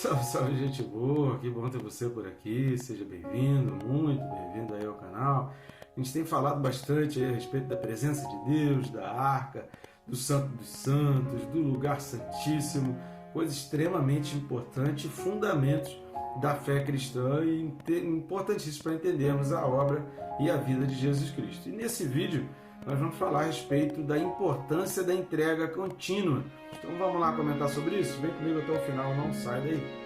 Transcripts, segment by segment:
Salve, salve, gente boa, que bom ter você por aqui, seja bem-vindo, muito bem-vindo aí ao canal. A gente tem falado bastante aí a respeito da presença de Deus, da arca, do Santo dos Santos, do lugar santíssimo, coisa extremamente importante, fundamentos da fé cristã e importantíssimos para entendermos a obra e a vida de Jesus Cristo. E nesse vídeo nós vamos falar a respeito da importância da entrega contínua. Então vamos lá comentar sobre isso? Vem comigo até o final, não sai daí.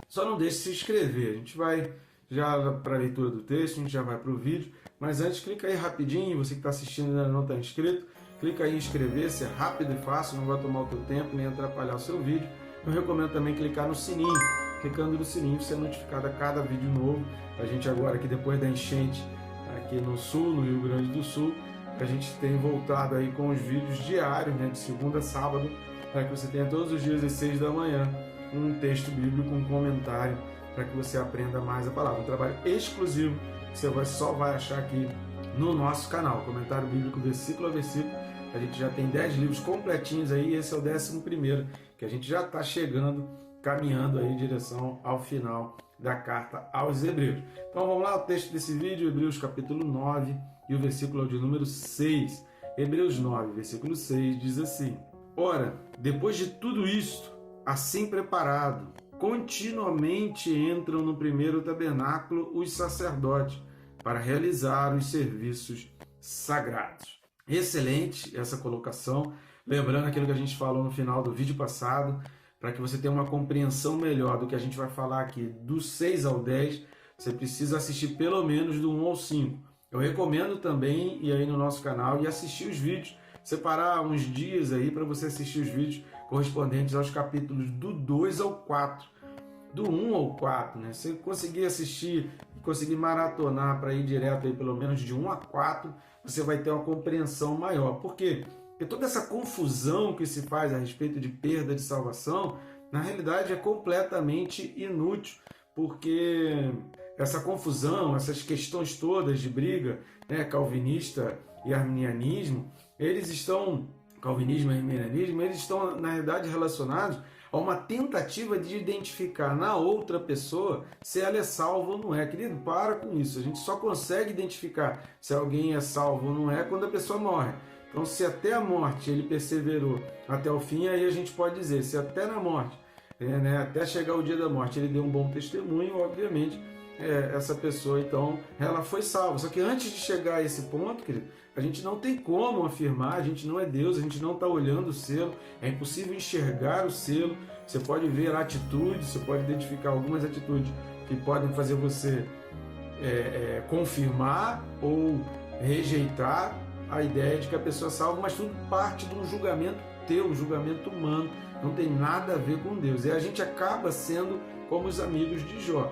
Só não deixe de se inscrever, a gente vai já para a leitura do texto, a gente já vai para o vídeo, mas antes clica aí rapidinho, você que está assistindo e ainda não está inscrito, clica aí em inscrever-se, é rápido e fácil, não vai tomar o teu tempo nem atrapalhar o seu vídeo. Eu recomendo também clicar no sininho, clicando no sininho você é notificado a cada vídeo novo. A gente agora aqui depois da enchente aqui no sul, no Rio Grande do Sul, a gente tem voltado aí com os vídeos diários, né, de segunda a sábado, para que você tenha todos os dias às 6 da manhã um texto bíblico, um comentário, para que você aprenda mais a palavra. Um trabalho exclusivo que você só vai achar aqui no nosso canal, comentário bíblico versículo a versículo. A gente já tem 10 livros completinhos aí, esse é o 11º, que a gente já está chegando, caminhando aí em direção ao final da carta aos Hebreus. Então vamos lá, o texto desse vídeo, Hebreus capítulo 9 e o versículo de número 6. Hebreus 9, versículo 6 diz assim: Ora, depois de tudo isto, assim preparado, continuamente entram no primeiro tabernáculo os sacerdotes para realizar os serviços sagrados. Excelente essa colocação, lembrando aquilo que a gente falou no final do vídeo passado, para que você tenha uma compreensão melhor do que a gente vai falar aqui do 6 ao 10, você precisa assistir pelo menos do 1 ao 5. Eu recomendo também ir aí no nosso canal e assistir os vídeos, separar uns dias aí para você assistir os vídeos correspondentes aos capítulos do 2 ao 4, do 1 ao 4, né? Se você conseguir assistir, conseguir maratonar para ir direto aí pelo menos de 1 a 4, você vai ter uma compreensão maior. Por quê? Porque toda essa confusão que se faz a respeito de perda de salvação, na realidade é completamente inútil, porque essa confusão, essas questões todas de briga, né, calvinista e arminianismo, calvinismo e arminianismo, eles estão na realidade relacionados a uma tentativa de identificar na outra pessoa se ela é salva ou não é. Querido, para com isso. A gente só consegue identificar se alguém é salvo ou não é quando a pessoa morre. Então, se até a morte ele perseverou até o fim, aí a gente pode dizer, se até na morte, até chegar o dia da morte, ele deu um bom testemunho, obviamente, essa pessoa, então, ela foi salva. Só que antes de chegar a esse ponto, querido, a gente não tem como afirmar, a gente não é Deus, a gente não está olhando o selo, é impossível enxergar o selo. Você pode ver atitudes, você pode identificar algumas atitudes que podem fazer você confirmar ou rejeitar a ideia de que a pessoa é salva, mas tudo parte de um julgamento teu, um julgamento humano, não tem nada a ver com Deus. E a gente acaba sendo como os amigos de Jó,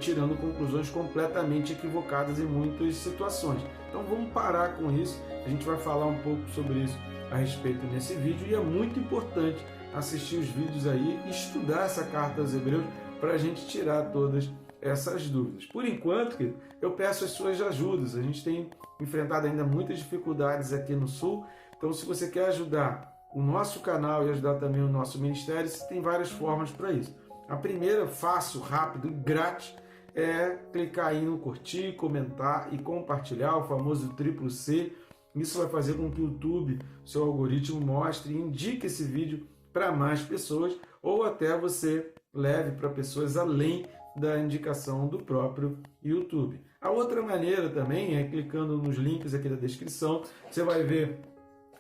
tirando conclusões completamente equivocadas em muitas situações. Então vamos parar com isso, a gente vai falar um pouco sobre isso a respeito nesse vídeo, e é muito importante assistir os vídeos aí e estudar essa carta aos Hebreus para a gente tirar todas essas dúvidas. Por enquanto, eu peço as suas ajudas, a gente tem enfrentado ainda muitas dificuldades aqui no Sul, então se você quer ajudar o nosso canal e ajudar também o nosso ministério, você tem várias formas para isso. A primeira, fácil, rápido e grátis, é clicar aí no curtir, comentar e compartilhar, o famoso triplo C. Isso vai fazer com que o YouTube, seu algoritmo, mostre e indique esse vídeo para mais pessoas, ou até você leve para pessoas além da indicação do próprio YouTube. A outra maneira também é clicando nos links aqui da descrição, você vai ver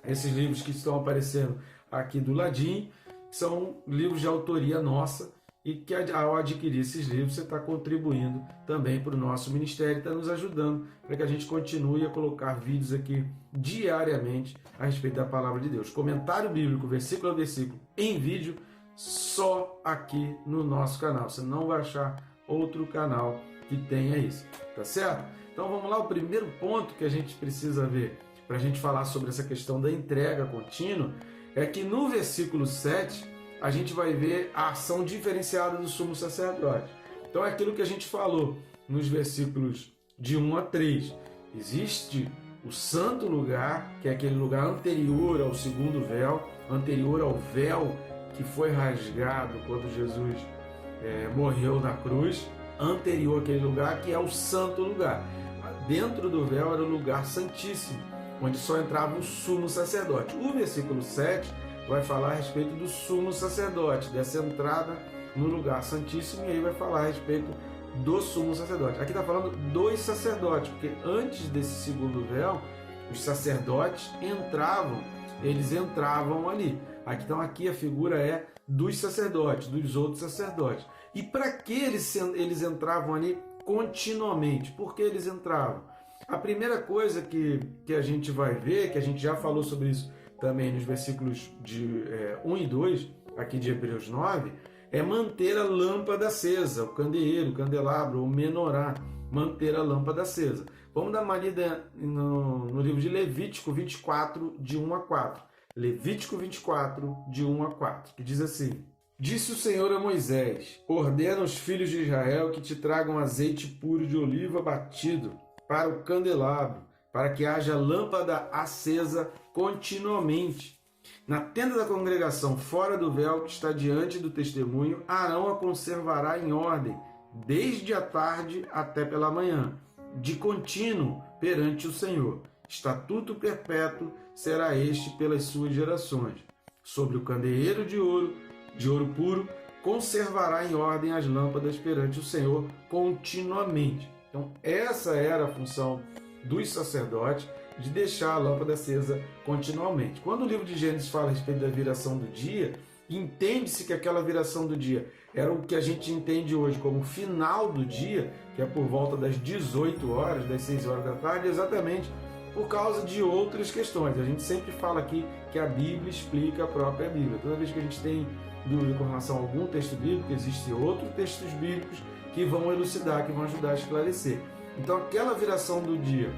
esses livros que estão aparecendo aqui do ladinho, que são livros de autoria nossa, e que ao adquirir esses livros você está contribuindo também para o nosso ministério, está nos ajudando para que a gente continue a colocar vídeos aqui diariamente a respeito da palavra de Deus. Comentário bíblico, versículo a versículo, em vídeo, só aqui no nosso canal. Você não vai achar outro canal que tenha isso, tá certo? Então vamos lá, o primeiro ponto que a gente precisa ver para a gente falar sobre essa questão da entrega contínua é que no versículo 7 a gente vai ver a ação diferenciada do sumo sacerdote. Então é aquilo que a gente falou nos versículos de 1 a 3. Existe o santo lugar, que é aquele lugar anterior ao segundo véu, anterior ao véu que foi rasgado quando Jesus morreu na cruz, anterior àquele lugar, que é o santo lugar. Dentro do véu era o lugar santíssimo, onde só entrava o sumo sacerdote. O versículo 7 vai falar a respeito do sumo sacerdote, dessa entrada no lugar santíssimo, e aí vai falar a respeito do sumo sacerdote. Aqui está falando dos sacerdotes, porque antes desse segundo véu, os sacerdotes eles entravam ali. Então aqui a figura é dos sacerdotes, dos outros sacerdotes. E para que eles entravam ali continuamente? Por que eles entravam? A primeira coisa que a gente vai ver, que a gente já falou sobre isso também nos versículos de 1 e 2, aqui de Hebreus 9, é manter a lâmpada acesa, o candeeiro, o candelabro, o menorá, manter a lâmpada acesa. Vamos dar uma lida no livro de Levítico 24, de 1 a 4. Levítico 24, de 1 a 4, que diz assim: Disse o Senhor a Moisés: ordena aos filhos de Israel que te tragam azeite puro de oliva batido para o candelabro, para que haja lâmpada acesa continuamente. Na tenda da congregação, fora do véu que está diante do testemunho, Arão a conservará em ordem, desde a tarde até pela manhã, de contínuo perante o Senhor. Estatuto perpétuo será este pelas suas gerações. Sobre o candeeiro de ouro puro, conservará em ordem as lâmpadas perante o Senhor continuamente. Então, essa era a função dos sacerdotes, de deixar a lâmpada acesa continuamente. Quando o livro de Gênesis fala a respeito da viração do dia, entende-se que aquela viração do dia era o que a gente entende hoje como final do dia, que é por volta das 18 horas, das 6 horas da tarde, exatamente por causa de outras questões. A gente sempre fala aqui que a Bíblia explica a própria Bíblia. Toda vez que a gente tem dúvida com relação a algum texto bíblico, existem outros textos bíblicos que vão elucidar, que vão ajudar a esclarecer. Então, aquela viração do dia,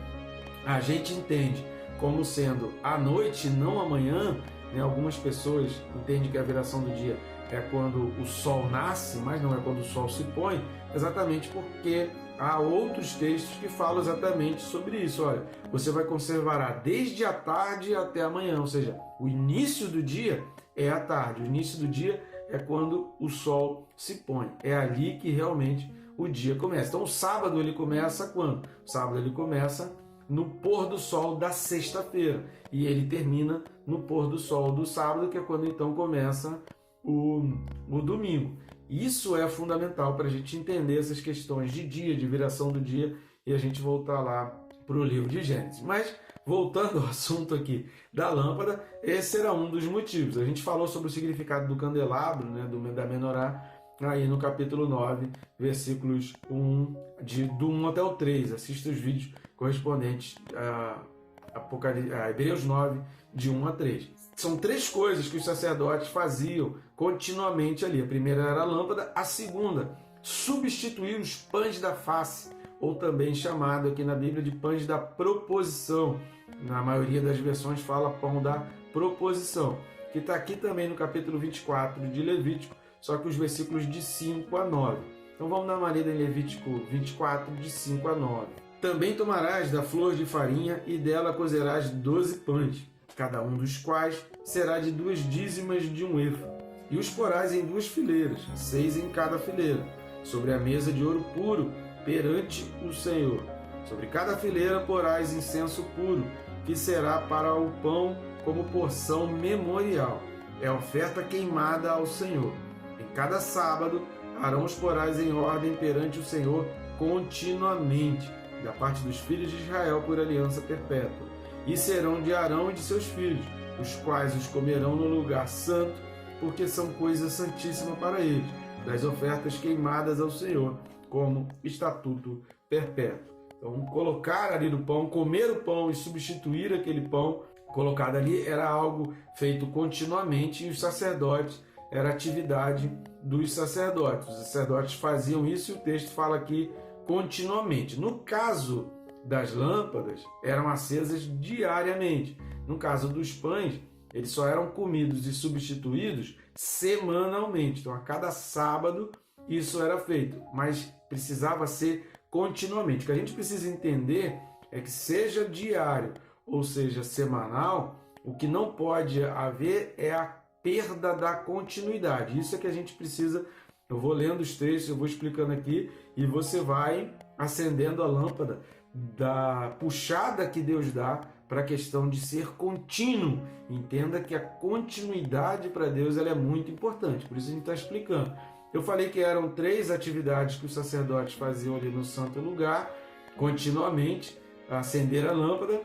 a gente entende como sendo à noite, não amanhã. Algumas pessoas entendem que a viração do dia é quando o sol nasce, mas não é quando o sol se põe, exatamente porque há outros textos que falam exatamente sobre isso. Olha, você vai conservar desde a tarde até amanhã, ou seja, o início do dia é a tarde, o início do dia é quando o sol se põe. É ali que realmente o dia começa. Então o sábado ele começa quando? O sábado ele começa no pôr do sol da sexta-feira e ele termina no pôr do sol do sábado, que é quando então começa o domingo. Isso é fundamental para a gente entender essas questões de dia, de viração do dia, e a gente voltar lá para o livro de Gênesis. Mas, voltando ao assunto aqui da lâmpada, esse era um dos motivos. A gente falou sobre o significado do candelabro, da menorá, aí no capítulo 9, versículos do 1 até o 3. Assista os vídeos correspondentes a Hebreus 9, de 1 a 3. São 3 coisas que os sacerdotes faziam continuamente ali. A primeira era a lâmpada, a segunda, substituir os pães da face, ou também chamado aqui na Bíblia de pães da proposição. Na maioria das versões fala pão da proposição, que está aqui também no capítulo 24 de Levítico, só que os versículos de 5 a 9. Então vamos dar uma lida em Levítico 24, de 5 a 9. Também tomarás da flor de farinha e dela cozerás 12 pães, cada um dos quais será de 2 dízimas de um efa, e os porás em 2 fileiras, 6 em cada fileira, sobre a mesa de ouro puro perante o Senhor. Sobre cada fileira porás incenso puro, que será para o pão como porção memorial. É oferta queimada ao Senhor. Em cada sábado, Arão os porás em ordem perante o Senhor continuamente, da parte dos filhos de Israel por aliança perpétua. E serão de Arão e de seus filhos, os quais os comerão no lugar santo, porque são coisa santíssima para eles, das ofertas queimadas ao Senhor, como estatuto perpétuo. Então, colocar ali no pão, comer o pão e substituir aquele pão colocado ali era algo feito continuamente, e os sacerdotes, era atividade dos sacerdotes. Os sacerdotes faziam isso e o texto fala aqui continuamente. No caso das lâmpadas, eram acesas diariamente. No caso dos pães, eles só eram comidos e substituídos semanalmente. Então, a cada sábado, isso era feito, mas precisava ser continuamente. O que a gente precisa entender é que seja diário ou seja semanal, o que não pode haver é a perda da continuidade. Isso é que a gente precisa. Eu vou lendo os textos, eu vou explicando aqui e você vai acendendo a lâmpada da puxada que Deus dá para a questão de ser contínuo. Entenda que a continuidade para Deus ela é muito importante, por isso a gente está explicando. Eu falei que eram 3 atividades que os sacerdotes faziam ali no santo lugar, continuamente: acender a lâmpada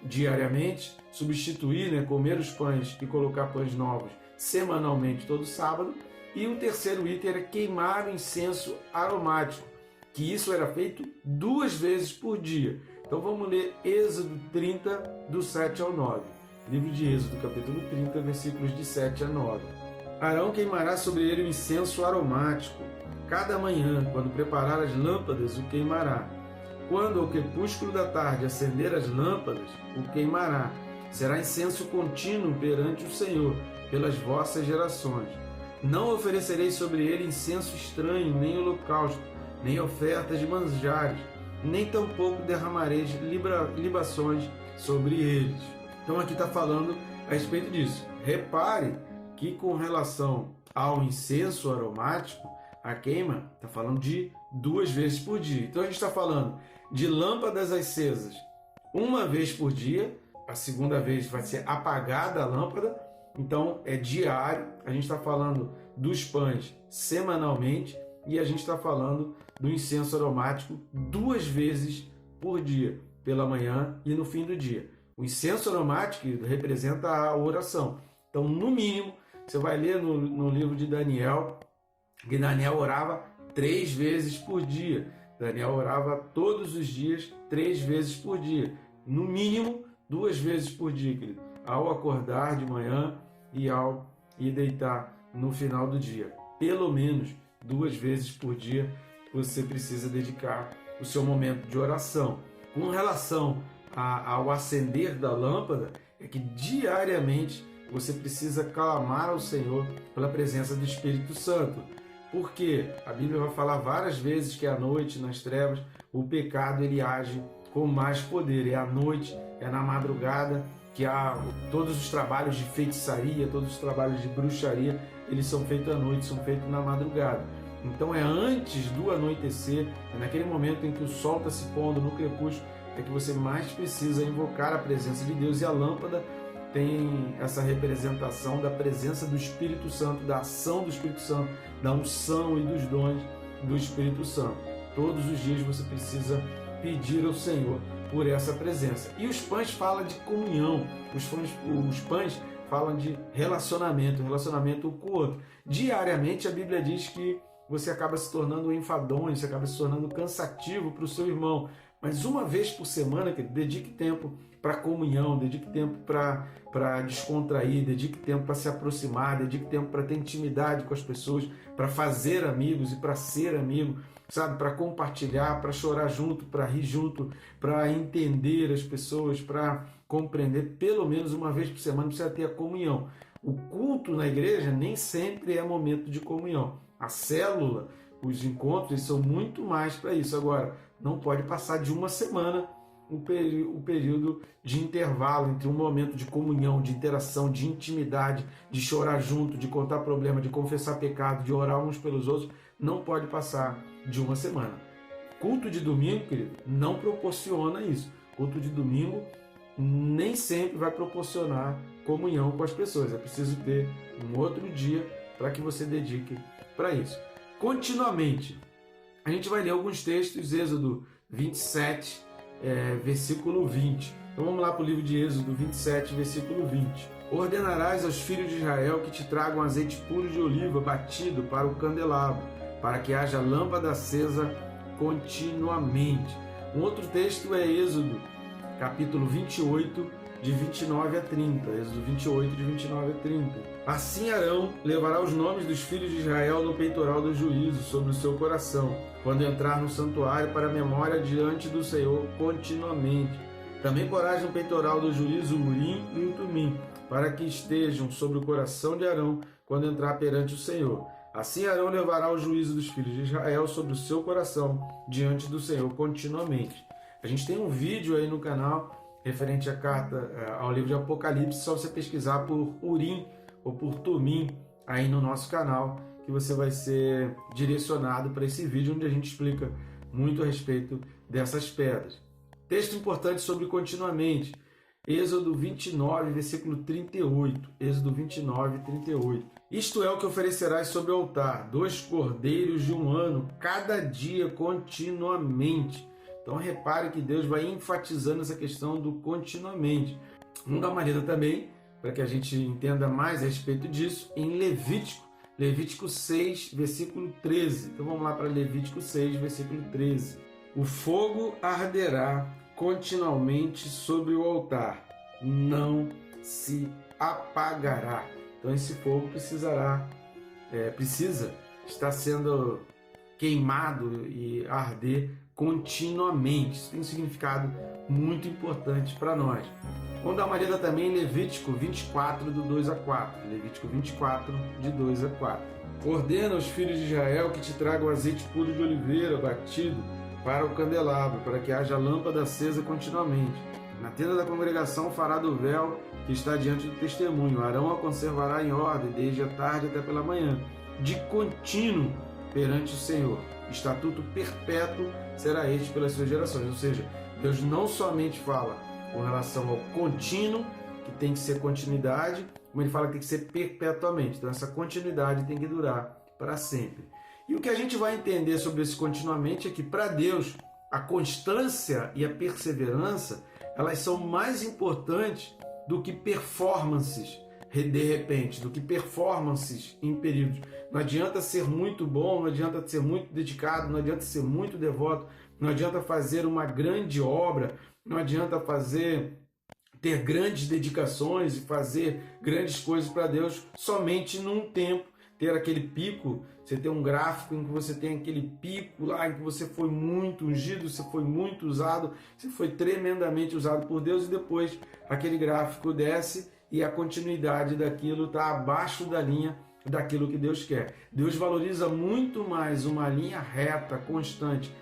diariamente, substituir, comer os pães e colocar pães novos semanalmente todo sábado. E o terceiro item era queimar o incenso aromático, que isso era feito 2 vezes por dia. Então vamos ler Êxodo 30, do 7 ao 9. Livro de Êxodo, capítulo 30, versículos de 7 a 9. Arão queimará sobre ele o incenso aromático. Cada manhã, quando preparar as lâmpadas, o queimará. Quando ao crepúsculo da tarde acender as lâmpadas, o queimará. Será incenso contínuo perante o Senhor, pelas vossas gerações. Não oferecereis sobre ele incenso estranho, nem holocausto, nem ofertas de manjares, nem tampouco derramareis libações sobre eles. Então aqui está falando a respeito disso. Repare que com relação ao incenso aromático, a queima está falando de 2 vezes por dia. Então a gente está falando de lâmpadas acesas 1 vez por dia, a segunda vez vai ser apagada a lâmpada, então é diário. A gente está falando dos pães semanalmente e a gente está falando do incenso aromático 2 vezes por dia, pela manhã e no fim do dia. O incenso aromático representa a oração. Então, no mínimo, você vai ler no livro de Daniel, que Daniel orava 3 vezes por dia. Daniel orava todos os dias, 3 vezes por dia. No mínimo, 2 vezes por dia, querido. Ao acordar de manhã e ao ir deitar no final do dia. Pelo menos 2 vezes por dia você precisa dedicar o seu momento de oração. Com relação ao acender da lâmpada, é que diariamente você precisa clamar ao Senhor pela presença do Espírito Santo. Porque a Bíblia vai falar várias vezes que à noite, nas trevas, o pecado ele age com mais poder. É à noite, é na madrugada que há todos os trabalhos de feitiçaria, todos os trabalhos de bruxaria, eles são feitos à noite, são feitos na madrugada. Então é antes do anoitecer, é naquele momento em que o sol está se pondo no crepúsculo, é que você mais precisa invocar a presença de Deus. E a lâmpada tem essa representação da presença do Espírito Santo, da ação do Espírito Santo, da unção e dos dons do Espírito Santo. Todos os dias você precisa pedir ao Senhor por essa presença. E os pães falam de comunhão, os pães falam de relacionamento um com o outro. Diariamente a Bíblia diz que você acaba se tornando enfadonho, você acaba se tornando cansativo para o seu irmão. Mas 1 vez por semana, dedique tempo para comunhão, dedique tempo para descontrair, dedique tempo para se aproximar, dedique tempo para ter intimidade com as pessoas, para fazer amigos e para ser amigo, sabe? Para compartilhar, para chorar junto, para rir junto, para entender as pessoas, para compreender. Pelo menos 1 vez por semana precisa ter a comunhão. O culto na igreja nem sempre é momento de comunhão. A célula, os encontros são muito mais para isso. Agora, não pode passar de 1 semana o período de intervalo entre um momento de comunhão, de interação, de intimidade, de chorar junto, de contar problema, de confessar pecado, de orar uns pelos outros. Não pode passar de 1 semana. Culto de domingo, querido, não proporciona isso. Culto de domingo nem sempre vai proporcionar comunhão com as pessoas. É preciso ter um outro dia para que você dedique para isso. Continuamente, a gente vai ler alguns textos, Êxodo 27, versículo 20. Então vamos lá para o livro de Êxodo 27, versículo 20. Ordenarás aos filhos de Israel que te tragam azeite puro de oliva batido para o candelabro, para que haja lâmpada acesa continuamente. Um outro texto é Êxodo, capítulo 28, de 29 a 30. Êxodo 28, de 29 a 30. Assim Arão levará os nomes dos filhos de Israel no peitoral do juízo sobre o seu coração, quando entrar no santuário para a memória diante do Senhor continuamente. Também porás no peitoral do juízo o Urim e o Tumim, para que estejam sobre o coração de Arão quando entrar perante o Senhor. Assim Arão levará o juízo dos filhos de Israel sobre o seu coração diante do Senhor continuamente. A gente tem um vídeo aí no canal referente à carta, ao livro de Apocalipse, só você pesquisar por Urim ou por Tumim aí no nosso canal, que você vai ser direcionado para esse vídeo onde a gente explica muito a respeito dessas pedras. Texto importante sobre continuamente. Êxodo 29, versículo 38. Êxodo 29, 38. Isto é o que oferecerás sobre o altar, 2 cordeiros de 1 ano, cada dia continuamente. Então repare que Deus vai enfatizando essa questão do continuamente. Vamos dar uma lida também, para que a gente entenda mais a respeito disso, em Levítico 6, versículo 13. Então vamos lá para Levítico 6, versículo 13. O fogo arderá continuamente sobre o altar, não se apagará. Então esse fogo precisa estar sendo queimado e arder continuamente. Isso tem um significado muito importante para nós. Vamos dar uma olhada também em Levítico 24, do 2 a 4. Levítico 24, de 2 a 4. Ordena aos filhos de Israel que te tragam azeite puro de oliveira batido para o candelabro, para que haja lâmpada acesa continuamente. Na tenda da congregação fará do véu que está diante do testemunho. Arão a conservará em ordem, desde a tarde até pela manhã, de contínuo perante o Senhor. Estatuto perpétuo será este pelas suas gerações. Ou seja, Deus não somente fala com relação ao contínuo, que tem que ser continuidade, como ele fala que tem que ser perpetuamente. Então essa continuidade tem que durar para sempre. E o que a gente vai entender sobre esse continuamente é que para Deus a constância e a perseverança, elas são mais importantes do que performances de repente, do que performances em períodos. Não adianta ser muito bom, não adianta ser muito dedicado, não adianta ser muito devoto, não adianta fazer uma grande obra, não adianta ter grandes dedicações e fazer grandes coisas para Deus somente num tempo, ter aquele pico. Você tem um gráfico em que você tem aquele pico lá em que você foi muito ungido, você foi muito usado, você foi tremendamente usado por Deus, e depois aquele gráfico desce e a continuidade daquilo está abaixo da linha daquilo que Deus quer. Deus valoriza muito mais uma linha reta, constante,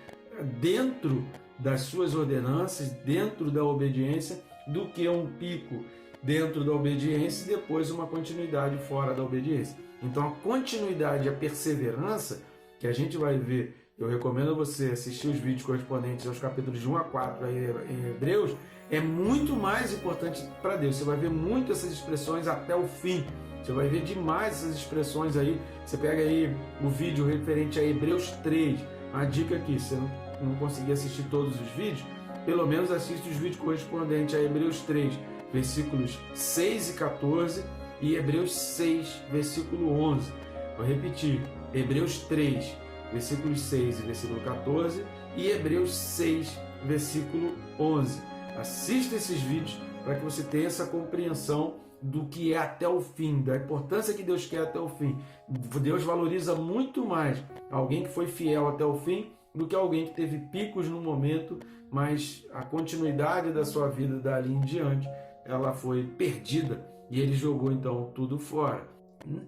dentro das suas ordenanças, dentro da obediência, do que um pico dentro da obediência e depois uma continuidade fora da obediência. Então a continuidade e a perseverança que a gente vai ver, eu recomendo você assistir os vídeos correspondentes aos capítulos de 1 a 4 aí em Hebreus, é muito mais importante para Deus. Você vai ver muito essas expressões até o fim. Você vai ver demais essas expressões aí. Você pega aí o vídeo referente a Hebreus 3. Uma dica aqui, se você não conseguir assistir todos os vídeos, pelo menos assiste os vídeos correspondentes a Hebreus 3, versículos 6 e 14 e Hebreus 6, versículo 11. Vou repetir, Hebreus 3, versículos 6 e versículo 14 e Hebreus 6, versículo 11. Assista esses vídeos para que você tenha essa compreensão do que é até o fim, da importância que Deus quer até o fim. Deus valoriza muito mais alguém que foi fiel até o fim do que alguém que teve picos no momento, mas a continuidade da sua vida dali em diante, ela foi perdida e ele jogou então tudo fora.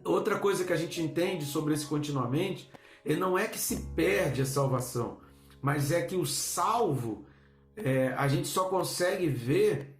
Outra coisa que a gente entende sobre esse continuamente não é que se perde a salvação, mas é que o salvo, a gente só consegue ver,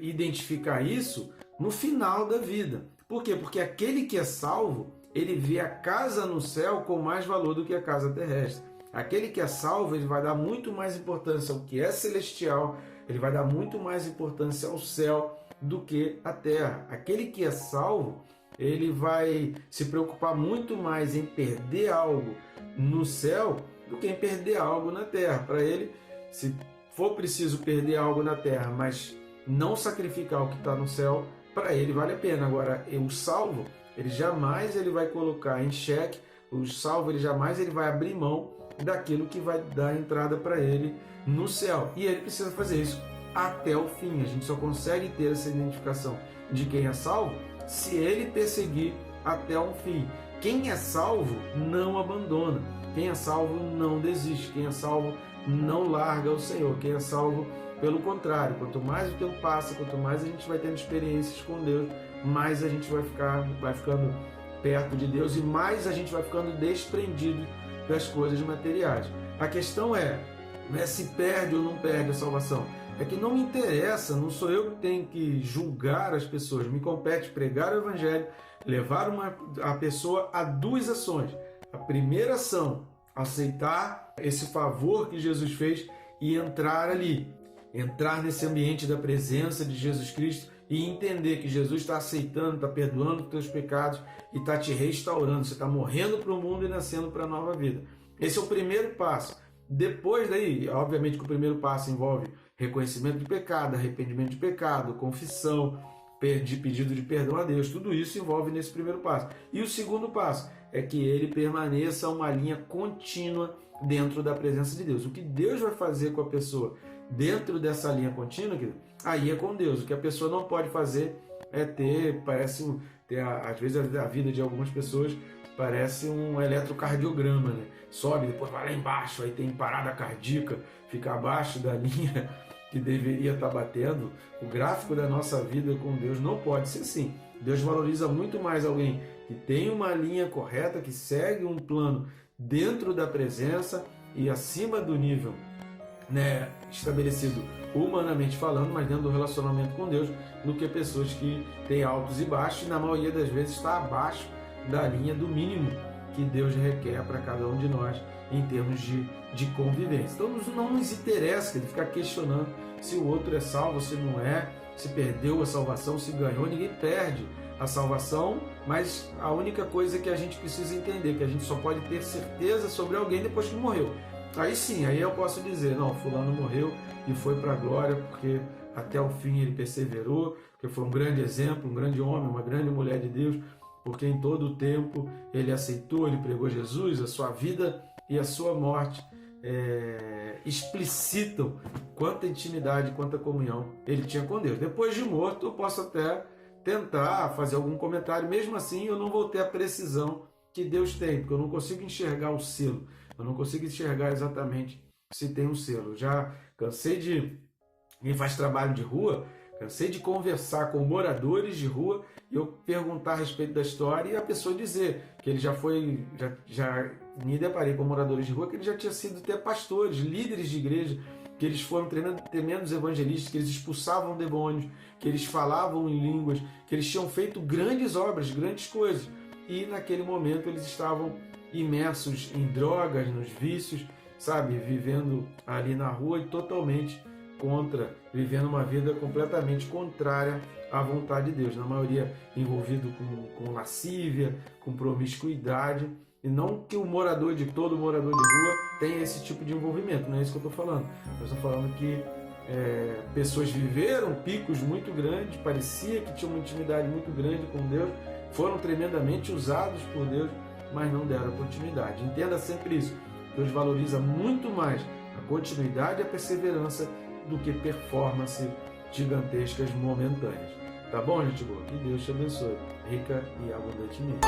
identificar isso no final da vida. Por quê? Porque aquele que é salvo, ele vê a casa no céu com mais valor do que a casa terrestre. Aquele que é salvo, ele vai dar muito mais importância ao que é celestial, ele vai dar muito mais importância ao céu do que à terra. Aquele que é salvo, ele vai se preocupar muito mais em perder algo no céu do que em perder algo na terra. Para ele, se for preciso perder algo na terra, mas não sacrificar o que está no céu, para ele vale a pena. Agora, o salvo, ele jamais vai colocar em xeque, o salvo ele jamais vai abrir mão daquilo que vai dar entrada para ele no céu. E ele precisa fazer isso até o fim. A gente só consegue ter essa identificação de quem é salvo se ele perseguir até o fim. Quem é salvo não abandona. Quem é salvo não desiste. Quem é salvo não larga o Senhor. Quem é salvo, pelo contrário, quanto mais o tempo passa, quanto mais a gente vai tendo experiências com Deus, mais a gente vai ficando perto de Deus e mais a gente vai ficando desprendido das coisas materiais. A questão não é se perde ou não perde a salvação. É que não me interessa, não sou eu que tenho que julgar as pessoas. Me compete pregar o Evangelho, levar a pessoa a duas ações. A primeira ação, aceitar esse favor que Jesus fez e entrar ali. Entrar nesse ambiente da presença de Jesus Cristo e entender que Jesus está aceitando, está perdoando os teus pecados e está te restaurando. Você está morrendo para o mundo e nascendo para a nova vida. Esse é o primeiro passo. Depois daí, obviamente que o primeiro passo envolve reconhecimento de pecado, arrependimento de pecado, confissão, pedido de perdão a Deus. Tudo isso envolve nesse primeiro passo. E o segundo passo é que ele permaneça uma linha contínua dentro da presença de Deus. O que Deus vai fazer com a pessoa dentro dessa linha contínua, aí é com Deus. O que a pessoa não pode fazer é às vezes a vida de algumas pessoas parece um eletrocardiograma, né? Sobe, depois vai lá embaixo, aí tem parada cardíaca, fica abaixo da linha que deveria estar batendo. O gráfico da nossa vida com Deus não pode ser assim. Deus valoriza muito mais alguém que tem uma linha correta, que segue um plano dentro da presença e acima do nível, né, estabelecido humanamente falando, mas dentro do relacionamento com Deus, do que pessoas que têm altos e baixos e na maioria das vezes está abaixo da linha do mínimo que Deus requer para cada um de nós em termos de convivência. Então não nos interessa ficar questionando se o outro é salvo, se não é, se perdeu a salvação, se ganhou. Ninguém perde a salvação, mas a única coisa que a gente precisa entender, que a gente só pode ter certeza sobre alguém depois que morreu. Aí sim, aí eu posso dizer, não, fulano morreu e foi para a glória porque até o fim ele perseverou, porque foi um grande exemplo, um grande homem, uma grande mulher de Deus, porque em todo o tempo ele aceitou, ele pregou Jesus, a sua vida e a sua morte explicitam quanta intimidade, quanta comunhão ele tinha com Deus. Depois de morto, eu posso até tentar fazer algum comentário, mesmo assim eu não vou ter a precisão que Deus tem, porque eu não consigo enxergar o selo, eu não consigo enxergar exatamente se tem um selo. Já cansei de... Quem faz trabalho de rua, cansei de conversar com moradores de rua e eu perguntar a respeito da história e a pessoa dizer que ele já me deparei com moradores de rua que ele já tinha sido até pastores, líderes de igreja, que eles foram tremendos evangelistas, que eles expulsavam demônios, que eles falavam em línguas, que eles tinham feito grandes obras, grandes coisas. E naquele momento eles estavam imersos em drogas, nos vícios, sabe, vivendo ali na rua e totalmente vivendo uma vida completamente contrária à vontade de Deus, na maioria envolvido com lascívia, com promiscuidade, e não que todo morador de rua tenha esse tipo de envolvimento, não é isso que eu estou falando. Eu estou falando que pessoas viveram picos muito grandes, parecia que tinham uma intimidade muito grande com Deus, foram tremendamente usados por Deus, mas não deram continuidade. Entenda sempre isso. Deus valoriza muito mais a continuidade e a perseverança do que performance gigantescas momentâneas. Tá bom, gente boa? Que Deus te abençoe, rica e abundantemente.